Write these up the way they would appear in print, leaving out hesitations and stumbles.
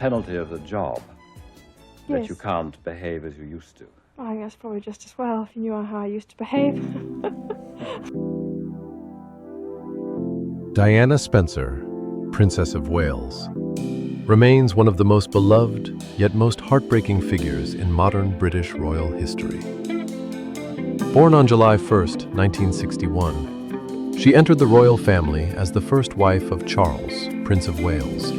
penalty of the job that Yes. you can't behave as you used to. I think that's probably just as well if you knew how I used to behave. Diana Spencer, Princess of Wales, remains one of the most beloved yet most heartbreaking figures in modern British royal history. Born on July 1st, 1961, she entered the royal family as the first wife of Charles, Prince of Wales,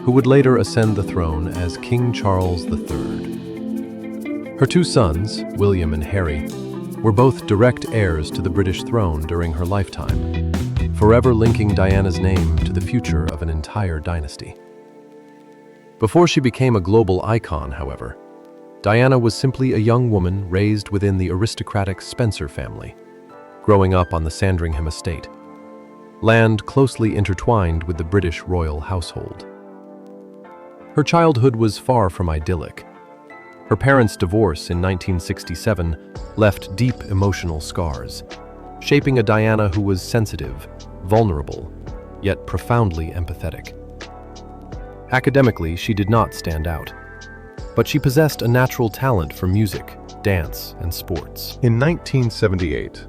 who would later ascend the throne as King Charles III. Her two sons, William and Harry, were both direct heirs to the British throne during her lifetime, forever linking Diana's name to the future of an entire dynasty. Before she became a global icon, however, Diana was simply a young woman raised within the aristocratic Spencer family, growing up on the Sandringham estate, land closely intertwined with the British royal household. Her childhood was far from idyllic. Her parents' divorce in 1967 left deep emotional scars, shaping a Diana who was sensitive, vulnerable, yet profoundly empathetic. Academically, she did not stand out, but she possessed a natural talent for music, dance, and sports. In 1978,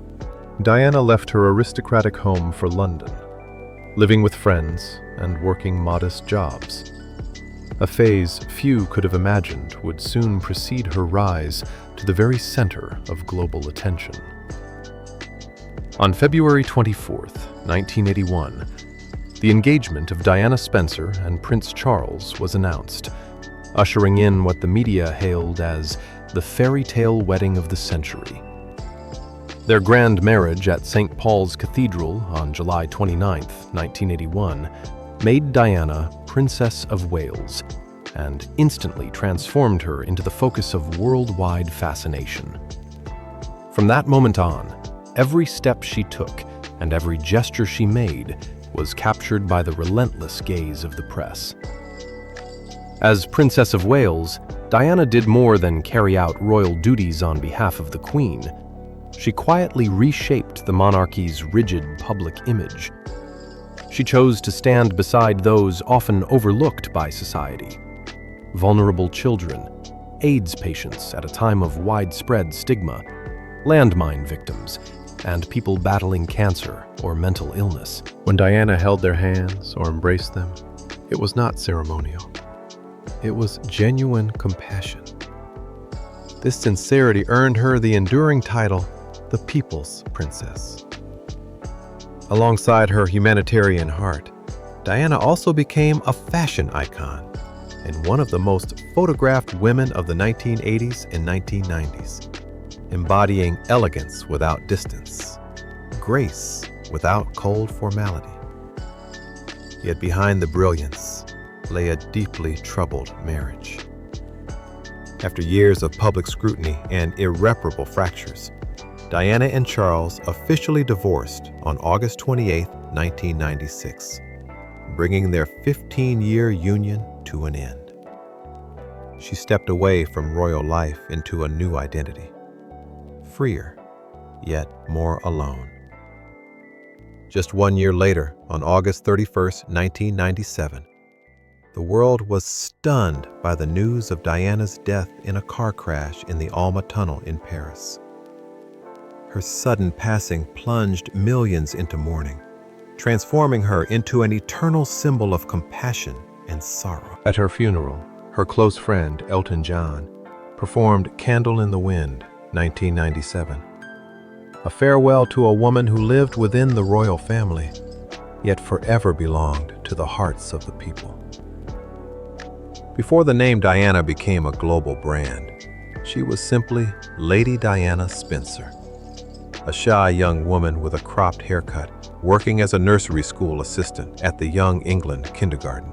Diana left her aristocratic home for London, living with friends and working modest jobs. A phase few could have imagined would soon precede her rise to the very center of global attention. On February 24th, 1981, the engagement of Diana Spencer and Prince Charles was announced, ushering in what the media hailed as the fairy tale wedding of the century. Their grand marriage at St. Paul's Cathedral on July 29, 1981, made Diana Princess of Wales and instantly transformed her into the focus of worldwide fascination. From that moment on, every step she took and every gesture she made was captured by the relentless gaze of the press. As Princess of Wales, Diana did more than carry out royal duties on behalf of the Queen. She quietly reshaped the monarchy's rigid public image. She chose to stand beside those often overlooked by society: vulnerable children, AIDS patients at a time of widespread stigma, landmine victims, and people battling cancer or mental illness. When Diana held their hands or embraced them, it was not ceremonial. It was genuine compassion. This sincerity earned her the enduring title, the People's Princess. Alongside her humanitarian heart, Diana also became a fashion icon and one of the most photographed women of the 1980s and 1990s, embodying elegance without distance, grace without cold formality. Yet behind the brilliance lay a deeply troubled marriage. After years of public scrutiny and irreparable fractures, Diana and Charles officially divorced on August 28, 1996, bringing their 15-year union to an end. She stepped away from royal life into a new identity, freer, yet more alone. Just 1 year later, on August 31, 1997, the world was stunned by the news of Diana's death in a car crash in the Alma Tunnel in Paris. Her sudden passing plunged millions into mourning, transforming her into an eternal symbol of compassion and sorrow. At her funeral, her close friend, Elton John, performed Candle in the Wind, 1997, a farewell to a woman who lived within the royal family, yet forever belonged to the hearts of the people. Before the name Diana became a global brand, she was simply Lady Diana Spencer, a shy young woman with a cropped haircut, working as a nursery school assistant at the Young England kindergarten.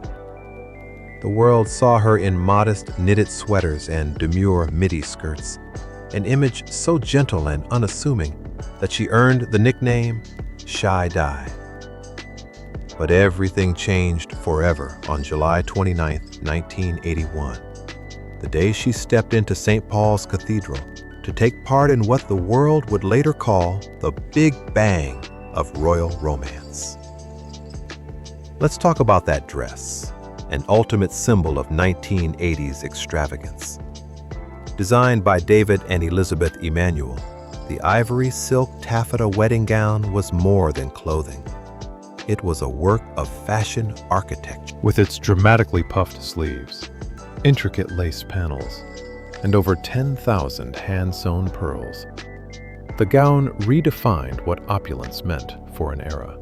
The world saw her in modest knitted sweaters and demure midi skirts, an image so gentle and unassuming that she earned the nickname Shy Di. But everything changed forever on July 29, 1981, the day she stepped into St. Paul's Cathedral to take part in what the world would later call the Big Bang of royal romance. Let's talk about that dress, an ultimate symbol of 1980s extravagance. Designed by David and Elizabeth Emanuel, the ivory silk taffeta wedding gown was more than clothing. It was a work of fashion architecture. With its dramatically puffed sleeves, intricate lace panels, and over 10,000 hand-sewn pearls, the gown redefined what opulence meant for an era.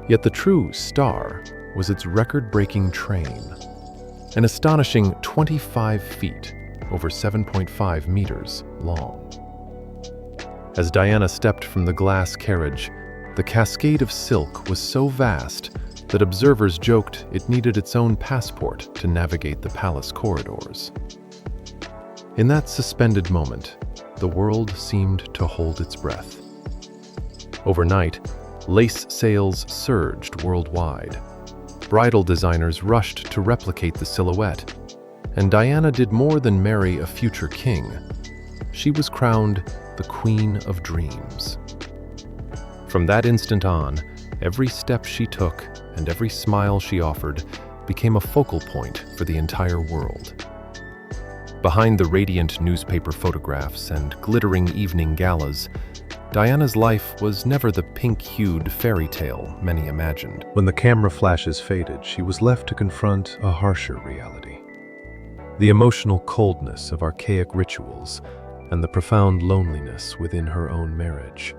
Yet the true star was its record-breaking train, an astonishing 25 feet over 7.5 meters long. As Diana stepped from the glass carriage, the cascade of silk was so vast that observers joked it needed its own passport to navigate the palace corridors. In that suspended moment, the world seemed to hold its breath. Overnight, lace sales surged worldwide. Bridal designers rushed to replicate the silhouette, and Diana did more than marry a future king. She was crowned the Queen of Dreams. From that instant on, every step she took and every smile she offered became a focal point for the entire world. Behind the radiant newspaper photographs and glittering evening galas, Diana's life was never the pink-hued fairy tale many imagined. When the camera flashes faded, she was left to confront a harsher reality. The emotional coldness of archaic rituals and the profound loneliness within her own marriage.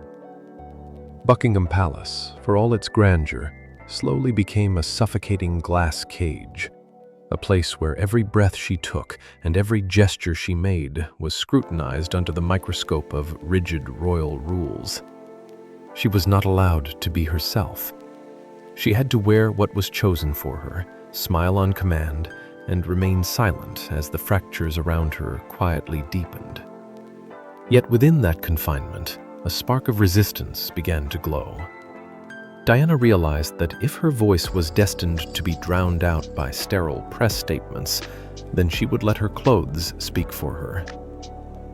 Buckingham Palace, for all its grandeur, slowly became a suffocating glass cage, a place where every breath she took and every gesture she made was scrutinized under the microscope of rigid royal rules. She was not allowed to be herself. She had to wear what was chosen for her, smile on command, and remain silent as the fractures around her quietly deepened. Yet within that confinement, a spark of resistance began to glow. Diana realized that if her voice was destined to be drowned out by sterile press statements, then she would let her clothes speak for her.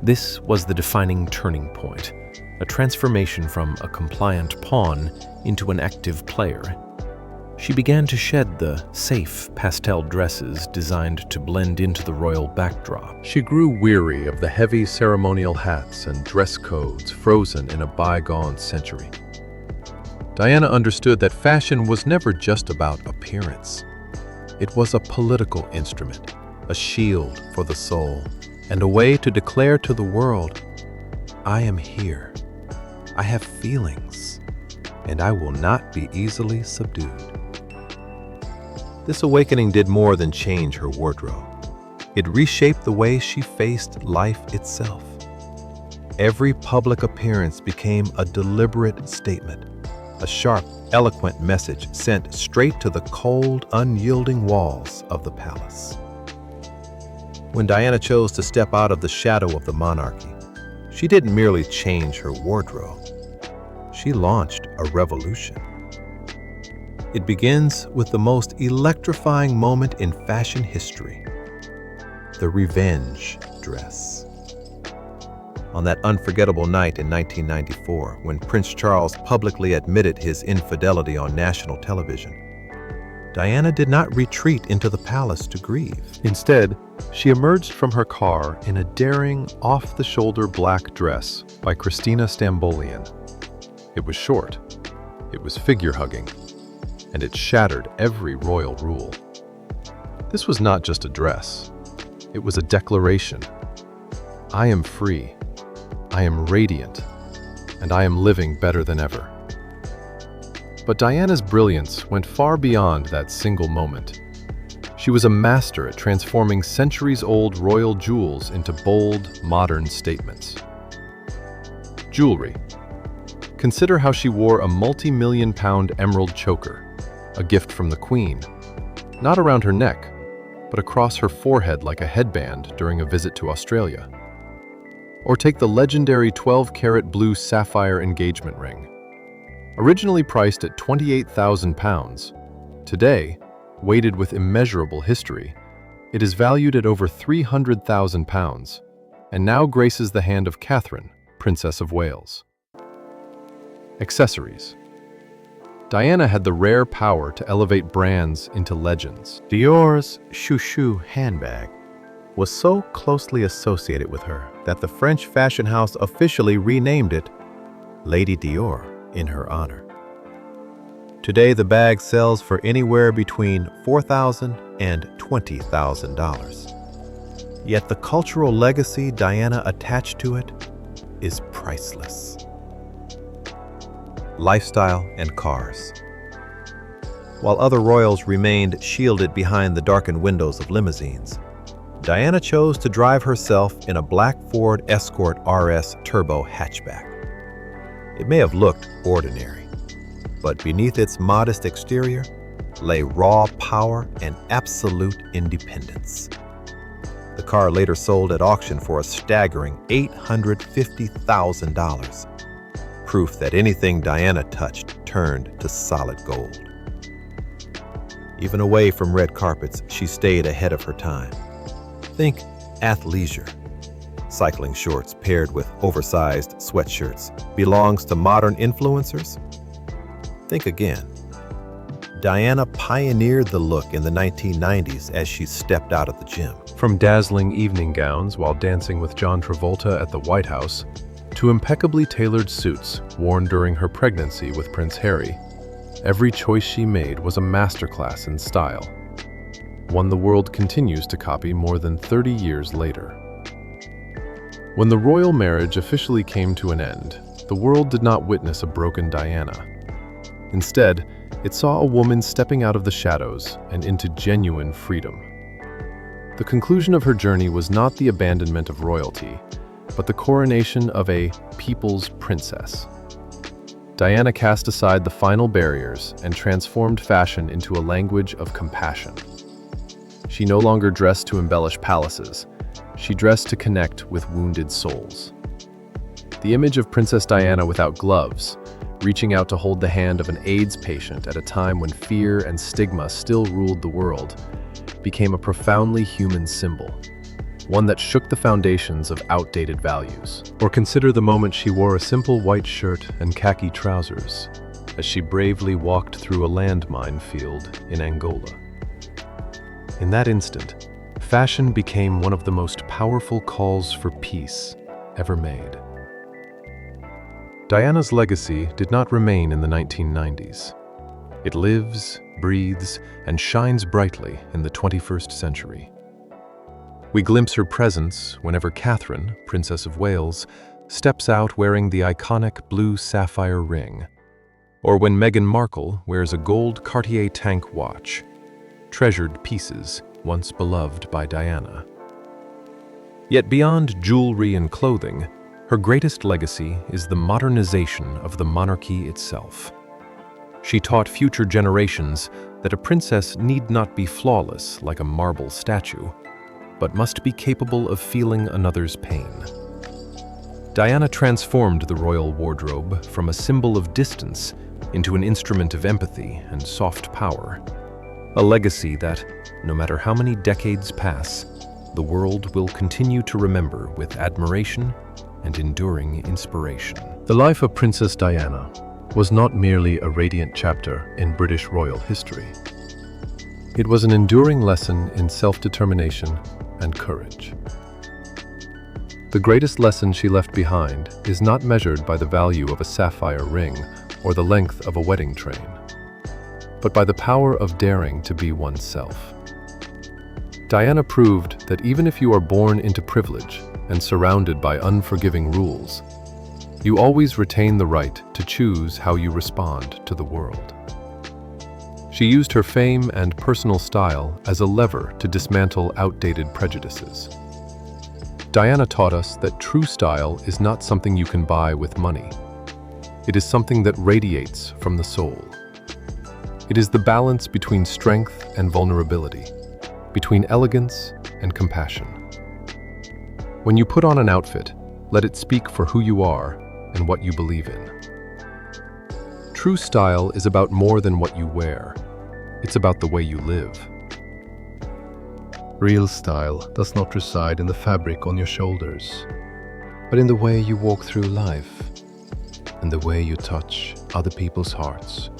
This was the defining turning point, a transformation from a compliant pawn into an active player. She began to shed the safe pastel dresses designed to blend into the royal backdrop. She grew weary of the heavy ceremonial hats and dress codes frozen in a bygone century. Diana understood that fashion was never just about appearance. It was a political instrument, a shield for the soul, and a way to declare to the world, I am here, I have feelings, and I will not be easily subdued. This awakening did more than change her wardrobe. It reshaped the way she faced life itself. Every public appearance became a deliberate statement, a sharp, eloquent message sent straight to the cold, unyielding walls of the palace. When Diana chose to step out of the shadow of the monarchy, she didn't merely change her wardrobe. She launched a revolution. It begins with the most electrifying moment in fashion history, the revenge dress. On that unforgettable night in 1994, when Prince Charles publicly admitted his infidelity on national television, Diana did not retreat into the palace to grieve. Instead, she emerged from her car in a daring, off-the-shoulder black dress by Christina Stambolian. It was short, it was figure-hugging, and it shattered every royal rule. This was not just a dress. It was a declaration. I am free. I am radiant. And I am living better than ever. But Diana's brilliance went far beyond that single moment. She was a master at transforming centuries-old royal jewels into bold, modern statements. Jewelry. Consider how she wore a multi-million-pound emerald choker, a gift from the Queen, not around her neck, but across her forehead like a headband during a visit to Australia. Or take the legendary 12-carat blue sapphire engagement ring. Originally priced at £28,000, today, weighted with immeasurable history, it is valued at over £300,000, and now graces the hand of Catherine, Princess of Wales. Accessories. Diana had the rare power to elevate brands into legends. Dior's chouchou handbag was so closely associated with her that the French fashion house officially renamed it Lady Dior in her honor. Today, the bag sells for anywhere between $4,000 and $20,000. Yet the cultural legacy Diana attached to it is priceless. Lifestyle and cars. While other royals remained shielded behind the darkened windows of limousines, Diana chose to drive herself in a black Ford Escort RS Turbo hatchback. It may have looked ordinary, but beneath its modest exterior lay raw power and absolute independence. The car later sold at auction for a staggering $850,000, proof that anything Diana touched turned to solid gold. Even away from red carpets, she stayed ahead of her time. Think athleisure. Cycling shorts paired with oversized sweatshirts belongs to modern influencers? Think again. Diana pioneered the look in the 1990s as she stepped out of the gym. From dazzling evening gowns while dancing with John Travolta at the White House, to impeccably tailored suits worn during her pregnancy with Prince Harry, every choice she made was a masterclass in style, one the world continues to copy more than 30 years later. When the royal marriage officially came to an end, the world did not witness a broken Diana. Instead, it saw a woman stepping out of the shadows and into genuine freedom. The conclusion of her journey was not the abandonment of royalty, but the coronation of a people's princess. Diana cast aside the final barriers and transformed fashion into a language of compassion. She no longer dressed to embellish palaces. She dressed to connect with wounded souls. The image of Princess Diana without gloves, reaching out to hold the hand of an AIDS patient at a time when fear and stigma still ruled the world, became a profoundly human symbol, one that shook the foundations of outdated values. Or consider the moment she wore a simple white shirt and khaki trousers as she bravely walked through a landmine field in Angola. In that instant, fashion became one of the most powerful calls for peace ever made. Diana's legacy did not remain in the 1990s. It lives, breathes, and shines brightly in the 21st century. We glimpse her presence whenever Catherine, Princess of Wales, steps out wearing the iconic blue sapphire ring, or when Meghan Markle wears a gold Cartier tank watch, treasured pieces once beloved by Diana. Yet beyond jewelry and clothing, her greatest legacy is the modernization of the monarchy itself. She taught future generations that a princess need not be flawless like a marble statue, but must be capable of feeling another's pain. Diana transformed the royal wardrobe from a symbol of distance into an instrument of empathy and soft power, a legacy that, no matter how many decades pass, the world will continue to remember with admiration and enduring inspiration. The life of Princess Diana was not merely a radiant chapter in British royal history. It was an enduring lesson in self-determination and courage. The greatest lesson she left behind is not measured by the value of a sapphire ring or the length of a wedding train, but by the power of daring to be oneself. Diana proved that even if you are born into privilege and surrounded by unforgiving rules, you always retain the right to choose how you respond to the world. She used her fame and personal style as a lever to dismantle outdated prejudices. Diana taught us that true style is not something you can buy with money. It is something that radiates from the soul. It is the balance between strength and vulnerability, between elegance and compassion. When you put on an outfit, let it speak for who you are and what you believe in. True style is about more than what you wear. It's about the way you live. Real style does not reside in the fabric on your shoulders, but in the way you walk through life and the way you touch other people's hearts.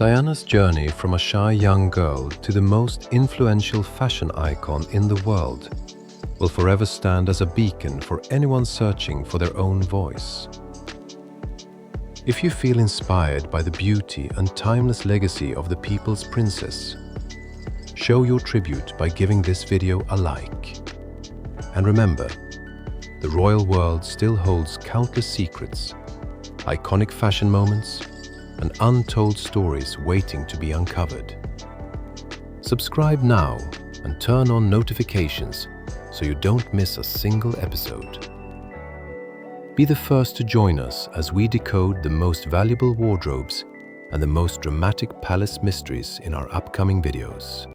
Diana's journey from a shy young girl to the most influential fashion icon in the world will forever stand as a beacon for anyone searching for their own voice. If you feel inspired by the beauty and timeless legacy of the people's princess, show your tribute by giving this video a like. And remember, the royal world still holds countless secrets, iconic fashion moments, and untold stories waiting to be uncovered. Subscribe now and turn on notifications so you don't miss a single episode. Be the first to join us as we decode the most valuable wardrobes and the most dramatic palace mysteries in our upcoming videos.